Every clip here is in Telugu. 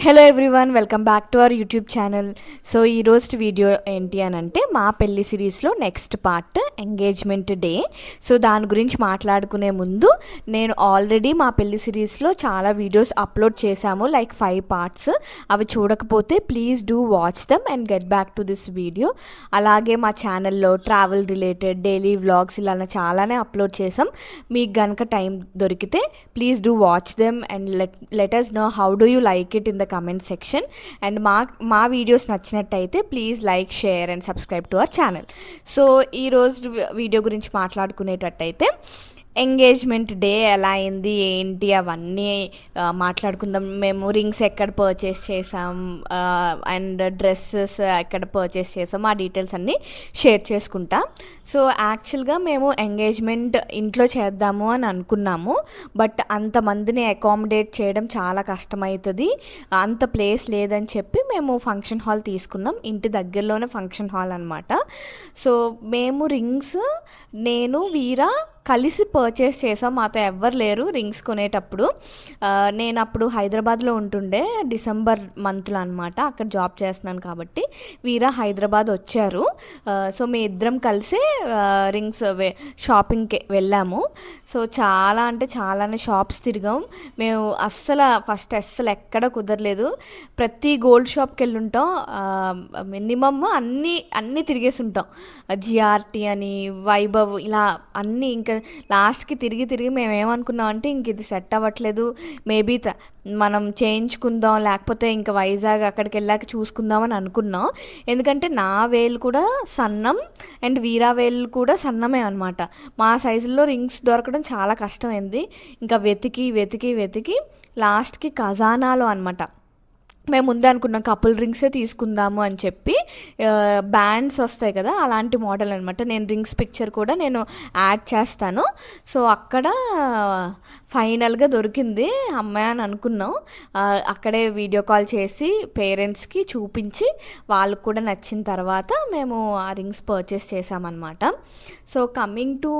Hello everyone, welcome back to our YouTube channel. So ఈ రోజు వీడియో ఏంటి అని అంటే మా పెళ్లి సిరీస్లో next part engagement day. So దాని గురించి మాట్లాడుకునే ముందు నేను ఆల్రెడీ మా పెళ్లి సిరీస్లో చాలా వీడియోస్ అప్లోడ్ చేశాము, లైక్ 5 పార్ట్స్. అవి చూడకపోతే please do watch them and get back to this video. అలాగే మా ఛానల్లో ట్రావెల్ రిలేటెడ్ డైలీ వ్లాగ్స్ ఇలా చాలానే అప్లోడ్ చేసాం. మీకు కనుక టైం దొరికితే please do watch them and let us know how do you like it in the comment section. And మా వీడియోస్ నచ్చినట్టయితే please like, share and subscribe to our channel. So ఈరోజు వీడియో గురించి మాట్లాడుకునేటట్టయితే ఎంగేజ్మెంట్ డే ఎలా అయింది ఏంటి అవన్నీ మాట్లాడుకుందాం. మేము రింగ్స్ ఎక్కడ పర్చేస్ చేసాం అండ్ డ్రెస్సెస్ ఎక్కడ పర్చేస్ చేసాం, ఆ డీటెయిల్స్ అన్నీ షేర్ చేసుకుంటా. సో యాక్చువల్గా మేము ఎంగేజ్మెంట్ ఇంట్లో చేద్దాము అని అనుకున్నాము, బట్ అంతమందిని అకామిడేట్ చేయడం చాలా కష్టమవుతుంది, అంత ప్లేస్ లేదని చెప్పి మేము ఫంక్షన్ హాల్ తీసుకున్నాం. ఇంటి దగ్గరలోనే ఫంక్షన్ హాల్ అనమాట. సో మేము రింగ్స్ నేను వీరా కలిసి పర్చేస్ చేసాం. మాతో ఎవ్వరు లేరు రింగ్స్ కొనేటప్పుడు. నేను అప్పుడు హైదరాబాద్లో ఉంటుండే, డిసెంబర్ మంత్లో అనమాట. అక్కడ జాబ్ చేస్తున్నాను కాబట్టి వీరా హైదరాబాద్ వచ్చారు. సో మీ ఇద్దరం కలిసి రింగ్స్ షాపింగ్కి వెళ్ళాము. సో చాలా అంటే చాలానే షాప్స్ తిరిగాం. మేము ఫస్ట్ అస్సలు ఎక్కడ కుదరలేదు. ప్రతి గోల్డ్ షాప్కి వెళ్ళి ఉంటాం, మినిమమ్ అన్నీ తిరిగేసి ఉంటాం. జిఆర్టీ అని, వైభవ్, ఇలా అన్నీ. ఇంకా లాస్ట్కి తిరిగి మేము ఏమనుకున్నాం అంటే ఇంక ఇది సెట్ అవ్వట్లేదు, మేబీ మనం చేయించుకుందాం, లేకపోతే ఇంకా వైజాగ్ అక్కడికి వెళ్ళాక చూసుకుందాం అని అనుకున్నాం. ఎందుకంటే నా వేలు కూడా సన్నం అండ్ వీరా వేలు కూడా సన్నమే అనమాట. మా సైజుల్లో రింగ్స్ దొరకడం చాలా కష్టమైంది. ఇంకా వెతికి లాస్ట్కి ఖజానాలో అనమాట మేము ముందే అనుకున్నాం కపుల్ రింగ్సే తీసుకుందాము అని చెప్పి. బ్యాండ్స్ వస్తాయి కదా, అలాంటి మోడల్ అనమాట. నేను రింగ్స్ పిక్చర్ కూడా నేను యాడ్ చేస్తాను. సో అక్కడ ఫైనల్గా దొరికింది అమ్మాయి అని అనుకున్నాం. అక్కడే వీడియో కాల్ చేసి పేరెంట్స్కి చూపించి వాళ్ళకు కూడా నచ్చిన తర్వాత మేము ఆ రింగ్స్ పర్చేస్ చేసామన్నమాట. సో కమింగ్ టు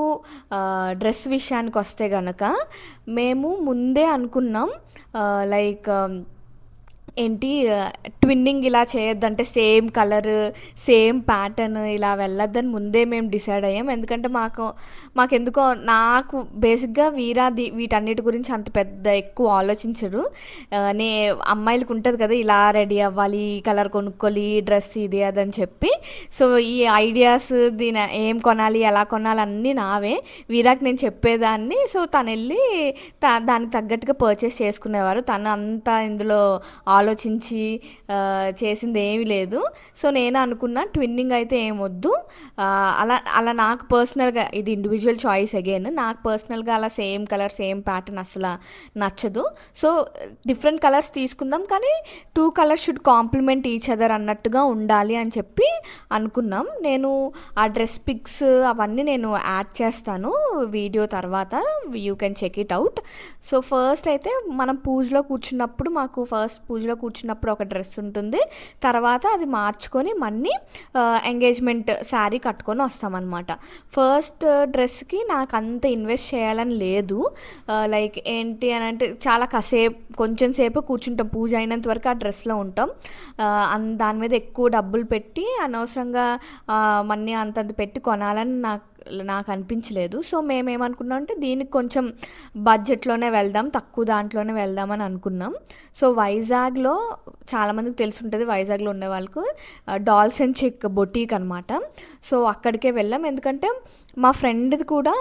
డ్రెస్ విషయానికి వస్తే కనుక మేము ముందే అనుకున్నాం లైక్ ఏంటి ట్విన్నింగ్ ఇలా చేయొద్దంటే సేమ్ కలర్ సేమ్ ప్యాటర్న్ ఇలా వెళ్ళొద్దని ముందే మేము డిసైడ్ అయ్యాం. ఎందుకంటే మాకెందుకో నాకు బేసిక్గా వీటన్నిటి గురించి అంత పెద్ద ఎక్కువ ఆలోచించరు. అమ్మాయిలకు ఉంటుంది కదా, ఇలా రెడీ అవ్వాలి, కలర్ కొనుక్కోవాలి, డ్రెస్ ఇది అదని చెప్పి. సో ఈ ఐడియాస్ దీని ఏం కొనాలి, ఎలా కొనాలి అన్నీ నావే. వీరాకి నేను చెప్పేదాన్ని. సో తను వెళ్ళి దానికి తగ్గట్టుగా పర్చేస్ చేసుకునేవారు. తను అంతా ఇందులో ఆలోచించి చేసింది ఏమీ లేదు. సో నేను అనుకున్నా ట్విన్నింగ్ అయితే ఏమొద్దు, అలా నాకు పర్సనల్గా, ఇది ఇండివిజువల్ చాయిస్ అగైన్, నాకు పర్సనల్గా అలా సేమ్ కలర్ సేమ్ ప్యాటర్న్ అసలు నచ్చదు. సో డిఫరెంట్ కలర్స్ తీసుకుందాం, కానీ 2 colours should complement each other అన్నట్టుగా ఉండాలి అని చెప్పి అనుకున్నాం. నేను ఆ డ్రెస్ పిక్స్ అవన్నీ నేను యాడ్ చేస్తాను వీడియో తర్వాత, you can check it out. So first అయితే మనం పూజలో కూర్చున్నప్పుడు ఒక డ్రెస్ ఉంటుంది, తర్వాత అది మార్చుకొని మళ్ళీ ఎంగేజ్మెంట్ శారీ కట్టుకొని వస్తామన్నమాట. ఫస్ట్ డ్రెస్కి నాకు అంత ఇన్వెస్ట్ చేయాలని లేదు. లైక్ ఏంటి అని అంటే చాలా కొంచెం సేపు కూర్చుంటాం, పూజ అయినంత వరకు ఆ డ్రెస్లో ఉంటాం. దాని మీద ఎక్కువ డబ్బులు పెట్టి అనవసరంగా మనీ అంతంత పెట్టి కొనాలని నాకు అనిపించలేదు. సో మేమేమనుకున్నాం అంటే దీనికి కొంచెం బడ్జెట్లోనే వెళ్దాం, తక్కువ దాంట్లోనే వెళ్దామని అనుకున్నాం. సో వైజాగ్లో చాలామందికి తెలిసి ఉంటుంది, వైజాగ్లో ఉండే వాళ్ళకు డాల్స్ అండ్ చిక్ బొటీక్ అనమాట. సో అక్కడికే వెళ్ళాం. ఎందుకంటే మా ఫ్రెండ్ది కూడా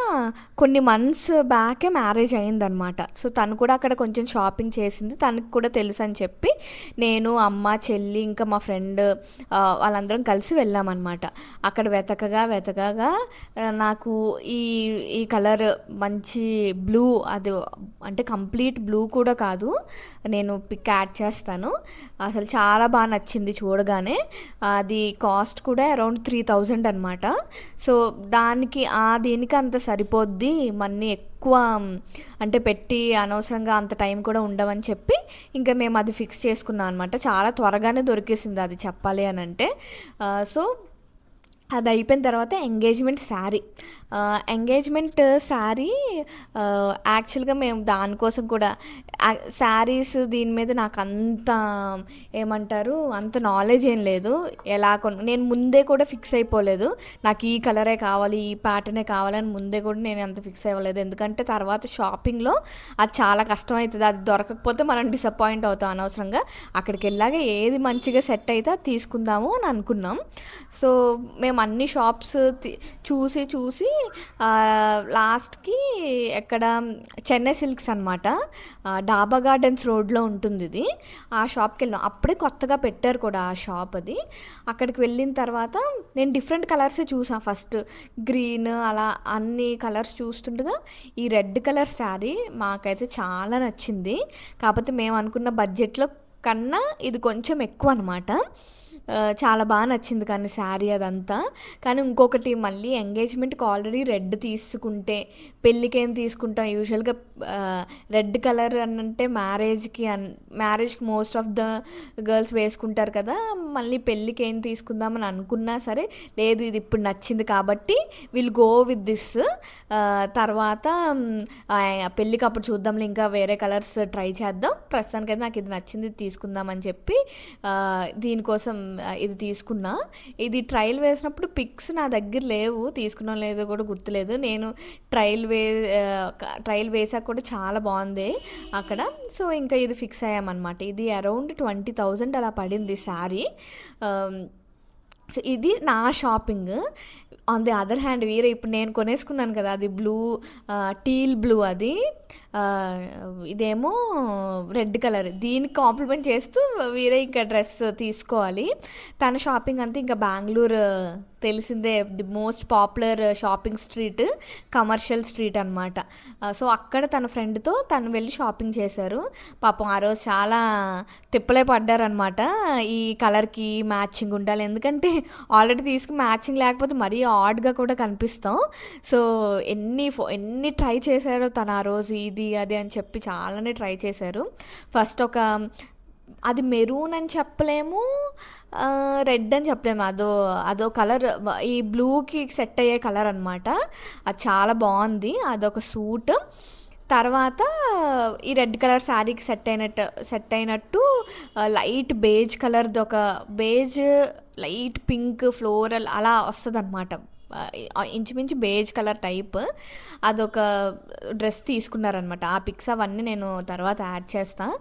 కొన్ని మంత్స్ బ్యాకే మ్యారేజ్ అయిందనమాట. సో తను కూడా అక్కడ కొంచెం షాపింగ్ చేసింది, తనకు కూడా తెలుసు అని చెప్పి నేను, అమ్మ, చెల్లి, ఇంకా మా ఫ్రెండ్ వాళ్ళందరం కలిసి వెళ్ళామన్నమాట. అక్కడ వెతకగా నాకు ఈ కలర్ మంచి బ్లూ, అది అంటే కంప్లీట్ బ్లూ కూడా కాదు, నేను పిక్ యాడ్ చేస్తాను, అసలు చాలా బాగా నచ్చింది చూడగానే. అది కాస్ట్ కూడా అరౌండ్ 3000 అనమాట. సో దీనికి అంత సరిపోద్ది, మనీ ఎక్కువ అంటే పెట్టి అనవసరంగా అంత టైం కూడా ఉండవని చెప్పి ఇంకా మేము అది ఫిక్స్ చేసుకున్నాం అనమాట. చాలా త్వరగానే దొరికేసింది అది చెప్పాలి అని అంటే. సో అది అయిపోయిన తర్వాత ఎంగేజ్మెంట్ శారీ. ఎంగేజ్మెంట్ శారీ యాక్చువల్‌గా మేము దానికోసం కూడా శారీస్ దీని మీద నాకు అంత ఏమంటారు, అంత నాలెడ్జ్ ఏం లేదు. నేను ముందే కూడా ఫిక్స్ అయిపోలేదు. నాకు ఈ కలరే కావాలి, ఈ ప్యాటర్నే కావాలని ముందే కూడా నేను అంత ఫిక్స్ అవ్వలేదు. ఎందుకంటే తర్వాత షాపింగ్‌లో అది చాలా కష్టమయితది. అది దొరకకపోతే మనం డిసప్పాయింట్ అవుతాం అనవసరంగా. అక్కడికెళ్ళాక ఏది మంచిగా సెట్ అయితే అది తీసుకుందాము అని అనుకున్నాం. సో, మేము అన్ని షాప్స్ చూసి లాస్ట్‌కి ఎక్కడ చెన్నై సిల్క్స్ అనమాట. డాబా గార్డెన్స్ రోడ్‌లో ఉంటుంది ఇది. ఆ షాప్‌కెళ్ళాం. అప్పుడే కొత్తగా పెట్టారు కూడా ఆ షాప్ అది. అక్కడికి వెళ్ళిన తర్వాత నేను డిఫరెంట్ కలర్సే చూసా ఫస్ట్. గ్రీన్ అలా అన్ని కలర్స్ చూస్తుండగా ఈ రెడ్ కలర్ శారీ మాకైతే చాలా నచ్చింది. కాకపోతే మేము అనుకున్న బడ్జెట్‌లో కన్నా ఇది కొంచెం ఎక్కువ అనమాట. చాలా నచ్చింది కానీ శారీ అదంతా. కానీ ఇంకొకటి మళ్ళీ ఎంగేజ్మెంట్‌కి ఆల్రెడీ రెడ్ తీసుకుంటే పెళ్ళికేం తీసుకుంటాం యూజువల్‌గా రెడ్ కలర్ అనంటే మ్యారేజ్‌కి మోస్ట్ ఆఫ్ ద గర్ల్స్ వేసుకుంటారు కదా! మళ్ళీ పెళ్ళికి ఏం తీసుకుందామని అనుకున్నా సరే, లేదు ఇది ఇప్పుడు నచ్చింది కాబట్టి విల్ గో విత్ దిస్. తర్వాత పెళ్ళికి అప్పుడు చూద్దాంలే, ఇంకా వేరే కలర్స్ ట్రై చేద్దాం. ప్రస్తుతానికైతే నాకు ఇది నచ్చింది, ఇది తీసుకుందాం అని చెప్పి దీనికోసం ఇది తీసుకున్నా. ఇది ట్రయల్ వేసినప్పుడు పిక్స్ నా దగ్గర లేవు. తీసుకున్నానో లేదో కూడా గుర్తులేదు. నేను ట్రయల్ వేసాక కూడా చాలా బాగుంది అక్కడ. సో ఇంకా ఇది ఫిక్స్ అయ్యామన్నమాట. ఇది అరౌండ్ 20,000 అలా పడింది శారీ. సో ఇది నా shopping. On the other hand వీరే ఇప్పుడు నేను కొనేసుకున్నాను కదా, అది టీల్ బ్లూ అది. ఇదేమో రెడ్ కలర్. దీనికి కాంప్లిమెంట్ చేస్తూ వీరే ఇంకా డ్రెస్ తీసుకోవాలి. తన షాపింగ్ అంతా ఇంకా బెంగళూరు తెలిసిందే, the most popular shopping street commercial street అనమాట. సో అక్కడ తన ఫ్రెండ్తో తను వెళ్ళి షాపింగ్ చేశారు. పాపం ఆ రోజు చాలా తిప్పలే పడ్డారనమాట. ఈ కలర్కి మ్యాచింగ్ ఉండాలి, ఎందుకంటే ఆల్రెడీ తీసుకు మ్యాచింగ్ లేకపోతే మరీ ఆడ్గా కూడా కనిపిస్తాం. సో ఎన్ని ట్రై చేశారో తను ఆ రోజు, ఇది అది అని చెప్పి చాలానే ట్రై చేశారు. ఫస్ట్ అది మెరూన్ అని చెప్పలేము, రెడ్ అని చెప్పలేము, అదో కలర్, ఈ బ్లూకి సెట్ అయ్యే కలర్ అనమాట. అది చాలా బాగుంది. అదొక సూట్. తర్వాత ఈ రెడ్ కలర్ శారీకి సెట్ అయినట్టు లైట్ బేజ్ కలర్ది, ఒక బేజ్ లైట్ పింక్ ఫ్లోరల్ అలా వస్తుంది అనమాట. ఇంచుమించు బేజ్ కలర్ టైప్ అదొక డ్రెస్ తీసుకున్నారనమాట. ఆ పిక్స్ అవన్నీ నేను తర్వాత యాడ్ చేస్తాను.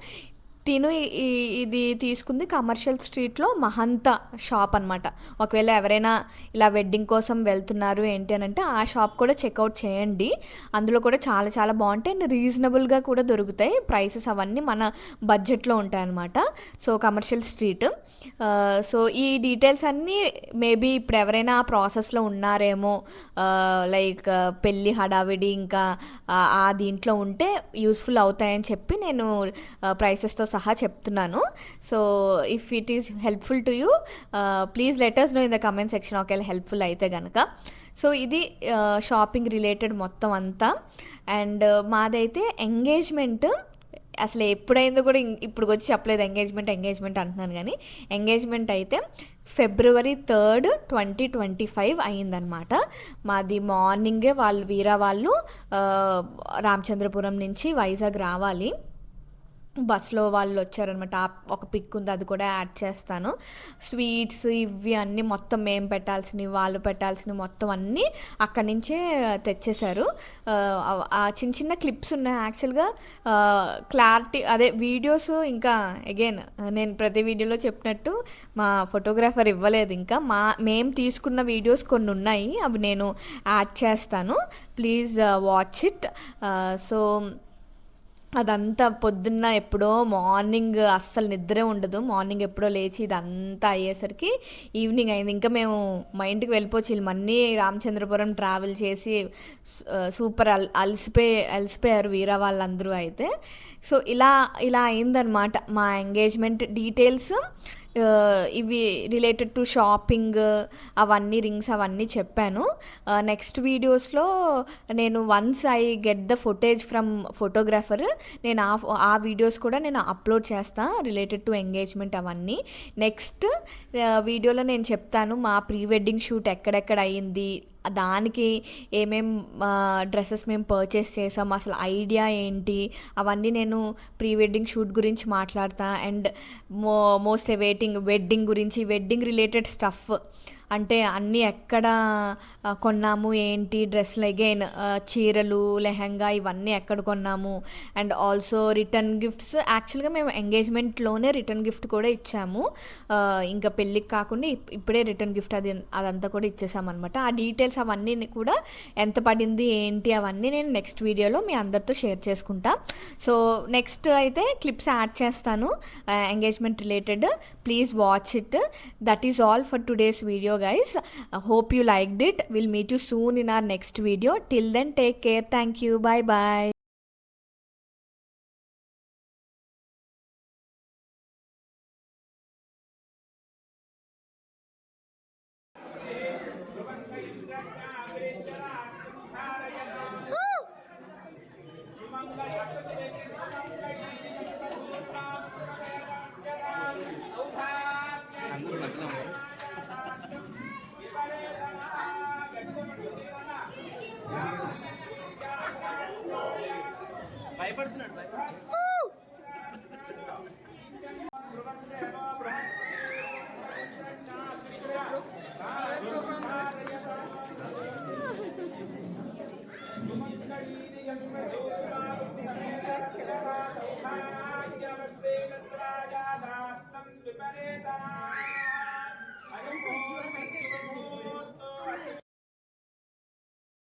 ఇది తీసుకుంది కమర్షియల్ స్ట్రీట్లో మహంతా షాప్ అనమాట. ఒకవేళ ఎవరైనా ఇలా వెడ్డింగ్ కోసం వెళ్తున్నారు ఏంటి అని అంటే ఆ షాప్ కూడా చెక్అవుట్ చేయండి. అందులో కూడా చాలా చాలా బాగుంటాయి అండ్ రీజనబుల్గా కూడా దొరుకుతాయి. ప్రైసెస్ అవన్నీ మన బడ్జెట్లో ఉంటాయన్నమాట. So commercial street. సో ఈ డీటెయిల్స్ అన్నీ మేబీ ఇప్పుడు ఎవరైనా ఆ ప్రాసెస్లో ఉన్నారేమో, లైక్ పెళ్ళి హడావిడి ఇంకా ఆ దీంట్లో ఉంటే యూస్ఫుల్ అవుతాయని చెప్పి నేను ప్రైసెస్తో సహా చెప్తున్నాను. So if it is helpful to you, please let us know in the comment section ఒకవేళ హెల్ప్ఫుల్ అయితే కనుక. సో ఇది షాపింగ్ రిలేటెడ్ మొత్తం అంతా. అండ్ మాదైతే ఎంగేజ్మెంట్ అసలు ఎప్పుడైందో కూడా ఇప్పుడు వచ్చి చెప్పలేదు. ఎంగేజ్మెంట్ అంటున్నాను కానీ ఎంగేజ్మెంట్ అయితే February 3rd 2025 అయిందనమాట. మాది మార్నింగే వీరా వాళ్ళు రామచంద్రపురం నుంచి వైజాగ్ రావాలి. బస్లో వాళ్ళు వచ్చారనమాట. ఒక పిక్ ఉంది, అది కూడా యాడ్ చేస్తాను. స్వీట్స్ ఇవి అన్నీ మొత్తం మేము పెట్టాల్సినవి, వాళ్ళు పెట్టాల్సినవి మొత్తం అన్నీ అక్కడి నుంచే తెచ్చేశారు. ఆ చిన్న చిన్న క్లిప్స్ ఉన్నాయి యాక్చువల్గా. క్లారిటీ అదే వీడియోస్ ఇంకా అగైన్ నేను ప్రతి వీడియోలో చెప్పినట్టు మా ఫోటోగ్రాఫర్ ఇవ్వలేదు. ఇంకా మేము తీసుకున్న వీడియోస్ కొన్ని ఉన్నాయి, అవి నేను యాడ్ చేస్తాను. Please watch it. సో అదంతా పొద్దున్న ఎప్పుడో మార్నింగ్ అస్సలు నిద్రే ఉండదు. మార్నింగ్ ఎప్పుడో లేచి ఇదంతా అయ్యేసరికి ఈవినింగ్ అయింది. ఇంకా మేము మా ఇంటికి వెళ్ళిపోవచ్చు. మళ్ళీ రామచంద్రపురం ట్రావెల్ చేసి సూపర్ అలసిపోయారు వీరా వాళ్ళందరూ అయితే. సో ఇలా అయిందనమాట మా ఎంగేజ్మెంట్ డీటెయిల్స్. ఇవి రిలేటెడ్ టు షాపింగ్ అవన్నీ రింగ్స్ అవన్నీ చెప్పాను. నెక్స్ట్ వీడియోస్లో నేను once I get the footage from photographer నేను ఆ వీడియోస్ కూడా నేను అప్లోడ్ చేస్తాను రిలేటెడ్ టు ఎంగేజ్మెంట్ అవన్నీ. నెక్స్ట్ వీడియోలో నేను చెప్తాను మా ప్రీ వెడ్డింగ్ షూట్ ఎక్కడెక్కడ అయ్యింది, దానికి ఏమేం డ్రెస్సెస్ మేము పర్చేస్ చేసాం, అసలు ఐడియా ఏంటి, అవన్నీ నేను ప్రీ వెడ్డింగ్ షూట్ గురించి మాట్లాడతా. అండ్ మోస్ట్ వెడ్డింగ్ గురించి, వెడ్డింగ్ రిలేటెడ్ స్టఫ్ అంటే అన్నీ ఎక్కడ కొన్నాము ఏంటి, డ్రెస్సులు అగైన్ చీరలు, లెహంగా ఇవన్నీ ఎక్కడ కొన్నాము. అండ్ ఆల్సో రిటర్న్ గిఫ్ట్స్, యాక్చువల్గా మేము ఎంగేజ్మెంట్లోనే రిటర్న్ గిఫ్ట్ కూడా ఇచ్చాము. ఇంకా పెళ్ళికి కాకుండా ఇప్పుడే రిటర్న్ గిఫ్ట్ అదంతా కూడా ఇచ్చేసామన్నమాట. ఆ డీటెయిల్స్ అవన్నీ కూడా ఎంత పడింది ఏంటి అవన్నీ నేను నెక్స్ట్ వీడియోలో మీ అందరితో షేర్ చేసుకుంటా. సో నెక్స్ట్ అయితే క్లిప్స్ యాడ్ చేస్తాను engagement related. Please watch it. That is all for today's video guys. Hope you liked it. We'll meet you soon in our next video. Till then, take care. Thank you. Bye bye. భయపడుతున్నాడు